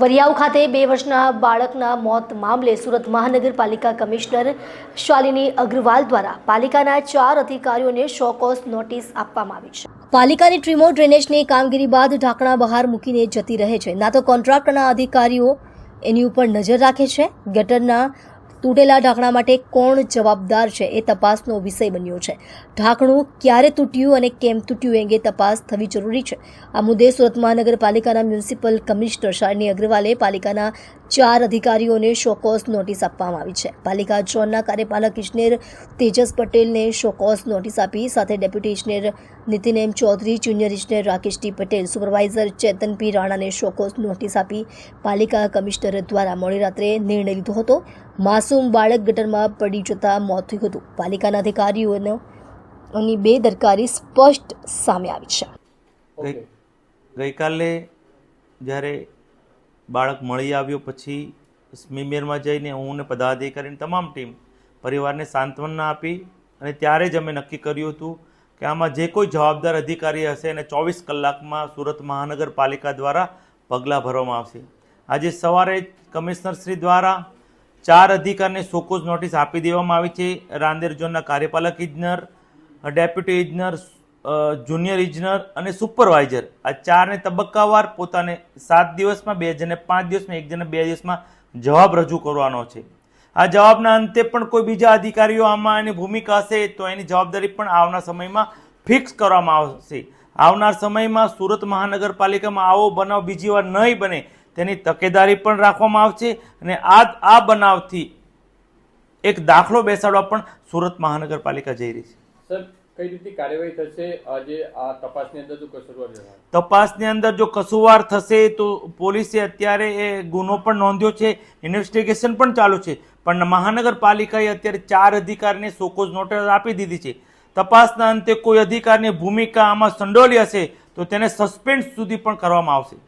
વરિયાવ ખાતે 2 વર્ષના બાળકના મોત મામલે સુરત મહાનગરપાલિકા કમિશનર શાલિની અગ્રવાલ દ્વારા પાલિકાના 4 અધિકારીઓને શોકોઝ નોટિસ આપવામાં આવી છે। પાલિકાની ટ્રીમો ડ્રેનેજની કામગીરી બાદ ઢાંકણા બહાર મૂકીને જતી રહે છે। ના તો કોન્ટ્રાક્ટરના અધિકારીઓ એની ઉપર નજર રાખે છે। ગટરના તૂટેલા ઢાંકણા માટે કોણ જવાબદાર છે એ તપાસનો વિષય બન્યો છે। ઢાંકણું ક્યારે તૂટ્યું અને કેમ તૂટ્યું એ અંગે તપાસ થવી જરૂરી છે। આ મુદ્દે સુરત મહાનગરપાલિકાના મ્યુનિસિપલ કમિશનર શાલિની અગ્રવાલે પાલિકાના 4 અધિકારીઓને શોકોઝ નોટિસ આપવામાં આવી છે। પાલિકા ઝોનના કાર્યપાલક ઇજનેર તેજસ પટેલને શોકોઝ નોટિસ આપી સાથે ડેપ્યુટી ઇજનેર નીતિન એમ ચૌધરી, જુનિયર ઇજનેર રાકેશ ટી પટેલ, સુપરવાઇઝર ચેતન પી રાણાને શોકોઝ નોટિસ આપી પાલિકા કમિશનર દ્વારા મોડી રાત્રે નિર્ણય લીધો હતો। માસૂમ બાળક ગટરમાં પડી જતા મોત થયું હતું। પાલિકાના અધિકારીઓની બેદરકારી સ્પષ્ટ સામે આવી છે। ગઈકાલે જ્યારે બાળક મળી આવ્યો પછી સ્મીમેરમાં જઈને હું અને પદાધિકારીની તમામ ટીમ પરિવારને સાંત્વના આપી અને ત્યારે જ અમે નક્કી કર્યું હતું કે આમાં જે કોઈ જવાબદાર અધિકારી હશે એને 24 કલાકમાં સુરત મહાનગરપાલિકા દ્વારા પગલાં ભરવામાં આવશે। આજે સવારે કમિશનર શ્રી દ્વારા 4 અધિકારીને શોકોઝ નોટિસ આપી દેવામાં આવી છે। રાંદેર ઝોનના કાર્યપાલક ઇજનેર, ડેપ્યુટી ઇજનેર, જુનિયર ઇજનેર અને સુપરવાઇઝર, આ 4ને તબક્કાવાર પોતાને 7 દિવસમાં, 2 જણને 5 દિવસમાં, 1 જણને 2 દિવસમાં જવાબ રજૂ કરવાનો છે। આ જવાબના અંતે પણ કોઈ બીજા અધિકારીઓ આમાં એની ભૂમિકા હશે તો એની જવાબદારી પણ આવનાર સમયમાં ફિક્સ કરવામાં આવશે। આવનાર સમયમાં સુરત મહાનગરપાલિકામાં આવો બનાવ બીજી વાર નહીં બને તેની તકેદારી પણ રાખવામાં આવશે અને આ બનાવથી એક દાખલો બેસાડવા પણ સુરત મહાનગરપાલિકા જઈ રહી છે। સર, કઈ રીતે કાર્યવાહી થશે આજે આ તપાસની અંદર જો કસૂરવાર જણાય? તપાસની અંદર જો કસૂરવાર થશે તો પોલીસે અત્યારે એ ગુનો પણ નોંધ્યો છે, ઇન્વેસ્ટિગેશન પણ ચાલુ છે, પણ મહાનગરપાલિકાએ અત્યારે 4 અધિકારીને શોકોઝ નોટિસ આપી દીધી છે। તપાસના અંતે કોઈ અધિકારીની ભૂમિકા આમાં સંડોવાયેલી હશે તો તેને સસ્પેન્ડ સુધી પણ કરવામાં આવશે।